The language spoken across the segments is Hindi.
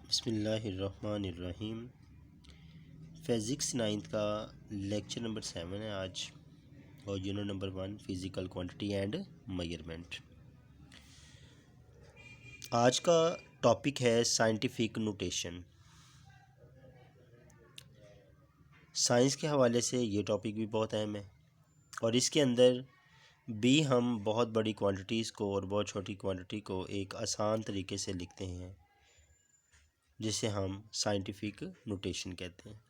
बिस्मिल्लाहिर्रहमानिर्रहीम। फ़िज़िक्स नाइन्थ का लेक्चर नंबर 7 है आज, और unit number 1 physical quantity and measurement. आज का टॉपिक है साइंटिफिक नोटेशन। साइंस के हवाले से ये टॉपिक भी बहुत अहम है, और इसके अंदर भी हम बहुत बड़ी क्वांटिटीज़ को और बहुत छोटी क्वांटिटी को एक आसान तरीके से लिखते हैं, जिसे हम साइंटिफिक नोटेशन कहते हैं।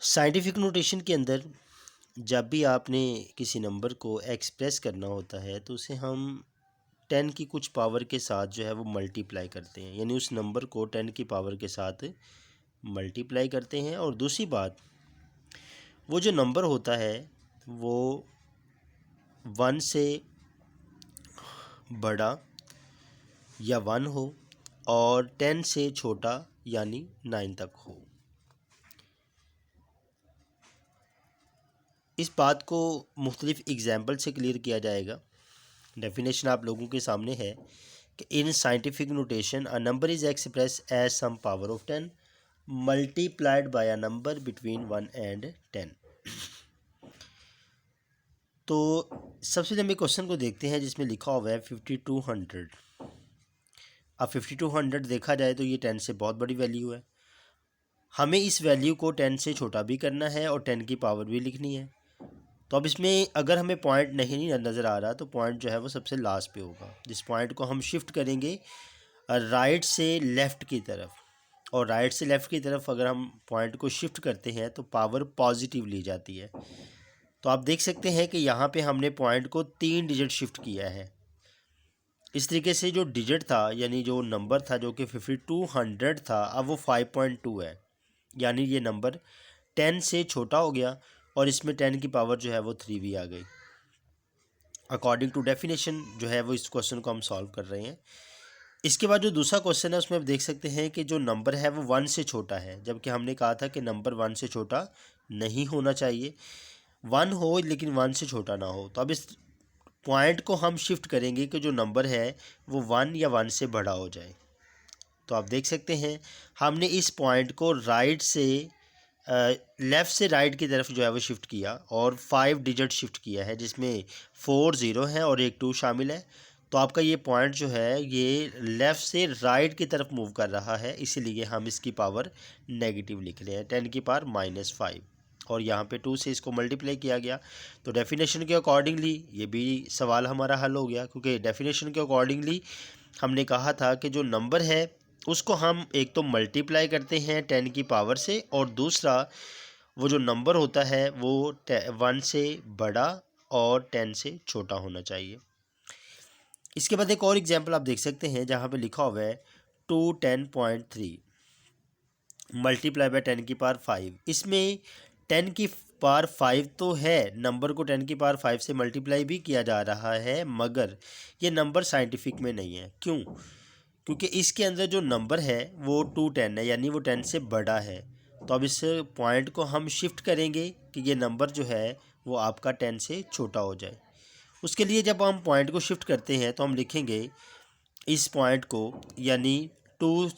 साइंटिफिक नोटेशन के अंदर जब भी आपने किसी नंबर को एक्सप्रेस करना होता है तो उसे हम 10 की कुछ पावर के साथ जो है वो मल्टीप्लाई करते हैं, यानी उस नंबर को 10 की पावर के साथ मल्टीप्लाई करते हैं। और दूसरी बात, वो जो नंबर होता है वो 1 से बड़ा या 1 हो और 10 से छोटा यानी 9 तक हो। इस बात को मुख्तलिफ एग्जाम्पल से क्लियर किया जाएगा। डेफिनेशन आप लोगों के सामने है कि in scientific notation a number is express as some power of 10 multiplied by a number between 1 and 10। तो सबसे लंबे क्वेश्चन को देखते हैं, जिसमें लिखा हुआ है 5200। अब 5200 देखा जाए तो ये 10 से बहुत बड़ी वैल्यू है। हमें इस वैल्यू को 10 से छोटा भी करना है और 10 की पावर भी लिखनी है। तो अब इसमें अगर हमें पॉइंट नहीं नज़र आ रहा तो पॉइंट जो है वो सबसे लास्ट पे होगा, जिस पॉइंट को हम शिफ्ट करेंगे राइट से लेफ़्ट की तरफ। और राइट से लेफ़्ट की तरफ अगर हम पॉइंट को शिफ्ट करते हैं तो पावर पॉजिटिव ली जाती है। तो आप देख सकते हैं कि यहाँ पे हमने पॉइंट को 3 डिजिट शिफ्ट किया है। इस तरीके से जो डिजिट था, यानी जो नंबर था जो कि 5200 था, अब वो 5.2 है, यानी ये नंबर 10 से छोटा हो गया और इसमें 10 की पावर जो है वो 3 भी आ गई। अकॉर्डिंग टू डेफिनेशन जो है वो इस क्वेश्चन को हम सॉल्व कर रहे हैं। इसके बाद जो दूसरा क्वेश्चन है उसमें आप देख सकते हैं कि जो नंबर है वो 1 से छोटा है, जबकि हमने कहा था कि नंबर 1 से छोटा नहीं होना चाहिए, 1 हो लेकिन 1 से छोटा ना हो। तो अब इस पॉइंट को हम शिफ्ट करेंगे कि जो नंबर है वो 1 या 1 से बड़ा हो जाए। तो आप देख सकते हैं हमने इस पॉइंट को राइट से लेफ़्ट से राइट की तरफ जो है वो शिफ्ट किया और 5 डिजिट शिफ्ट किया है, जिसमें 4 ज़ीरो है और एक 2 शामिल है। तो आपका ये पॉइंट जो है ये लेफ़्ट से राइट की तरफ मूव कर रहा है, इसीलिए हम इसकी पावर नेगेटिव लिख रहे हैं, 10 की पावर -5। और यहाँ पे 2 से इसको मल्टीप्लाई किया गया। तो डेफिनेशन के अकॉर्डिंगली ये भी सवाल हमारा हल हो गया, क्योंकि डेफिनेशन के अकॉर्डिंगली हमने कहा था कि जो नंबर है उसको हम एक तो मल्टीप्लाई करते हैं 10 की पावर से, और दूसरा वो जो नंबर होता है वो 1 से बड़ा और 10 से छोटा होना चाहिए। इसके बाद एक और एग्जांपल आप देख सकते हैं जहाँ पे लिखा हुआ है 210.3 मल्टीप्लाई बाय 10 की पावर 5। इसमें 10 की पावर 5 तो है, नंबर को 10 की पावर 5 से मल्टीप्लाई भी किया जा रहा है, मगर ये नंबर साइंटिफिक में नहीं है। क्यों? क्योंकि इसके अंदर जो नंबर है वो 210 है, यानी वो 10 से बड़ा है। तो अब इस पॉइंट को हम शिफ्ट करेंगे कि ये नंबर जो है वो आपका 10 से छोटा हो जाए। उसके लिए जब हम पॉइंट को शिफ्ट करते हैं तो हम लिखेंगे इस पॉइंट को, यानी 2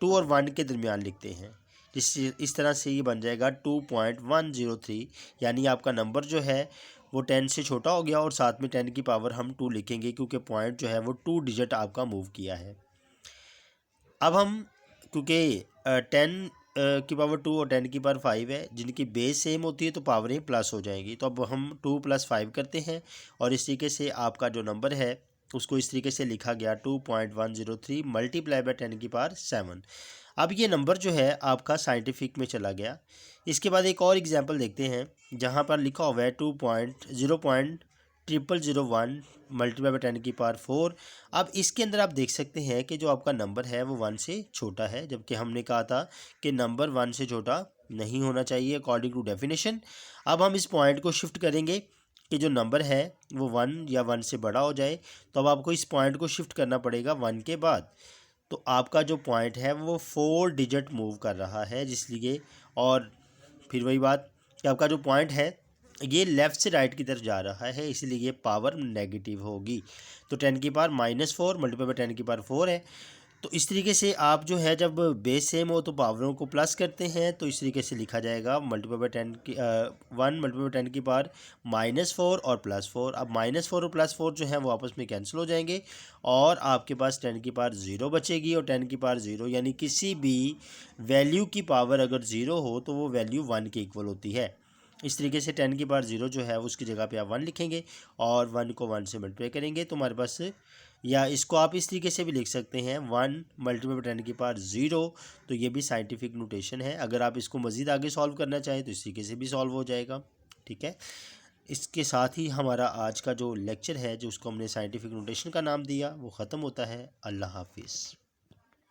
और 1 के दरमियान लिखते हैं, जिससे इस तरह से ये बन जाएगा 2.103, यानी आपका नंबर जो है वो 10 से छोटा हो गया और साथ में 10 की पावर हम 2 लिखेंगे, क्योंकि पॉइंट जो है वो 2 डिजिट आपका मूव किया है। अब हम क्योंकि 10 की पावर 2 और 10 की पावर 5 है, जिनकी बेस सेम होती है तो पावरें प्लस हो जाएंगी। तो अब हम 2 + 5 करते हैं और इस तरीके से आपका जो नंबर है उसको इस तरीके से लिखा गया 2.103 मल्टीप्लाई बाय 10 की पावर 7। अब ये नंबर जो है आपका साइंटिफिक में चला गया। इसके बाद एक और एग्जांपल देखते हैं जहाँ पर लिखा हुआ है 2.0.0001 मल्टीप्लाई बाय 10 की पावर 4। अब इसके अंदर आप देख सकते हैं कि जो आपका नंबर है वो 1 से छोटा है, जबकि हमने कहा था कि नंबर 1 से छोटा नहीं होना चाहिए अकॉर्डिंग टू डेफिनेशन। अब हम इस पॉइंट को शिफ्ट करेंगे कि जो नंबर है वो 1 या 1 से बड़ा हो जाए। तो अब आपको इस पॉइंट को शिफ्ट करना पड़ेगा 1 के बाद। तो आपका जो पॉइंट है वो 4 डिजिट मूव कर रहा है, जिसलिए, और फिर वही बात कि आपका जो पॉइंट है ये लेफ़्ट से राइट की तरफ जा रहा है, इसलिए ये पावर नेगेटिव होगी। तो 10 की पावर -4 मल्टीप्लाई बाय 10 की पावर 4 है। तो इस तरीके से आप जो है जब बेस सेम हो तो पावरों को प्लस करते हैं, तो इस तरीके से लिखा जाएगा मल्टीप्लाई बाई 10 की 1 मल्टीप्लाई बाई 10 की पावर -4 और +4। अब -4 और +4 जो है वो आपस में कैंसिल हो जाएंगे और आपके पास 10 की पावर 0 बचेगी। और 10 की पावर 0 यानी किसी भी वैल्यू की पावर अगर 0 हो तो वो वैल्यू 1 के इक्वल होती है। इस तरीके से 10 की पावर 0 जो है उसकी जगह पे आप 1 लिखेंगे और 1 को 1 से मल्टीप्लाई करेंगे तो हमारे पास, या इसको आप इस तरीके से भी लिख सकते हैं 1 मल्टीप्लाई बाई 10 की पावर 0। तो ये भी साइंटिफिक नोटेशन है। अगर आप इसको मज़ीद आगे सॉल्व करना चाहें तो इस तरीके से भी सॉल्व हो जाएगा। ठीक है, इसके साथ ही हमारा आज का जो लेक्चर है, जो उसको हमने साइंटिफिक नोटेशन का नाम दिया, वो ख़त्म होता है। अल्लाह हाफिज़।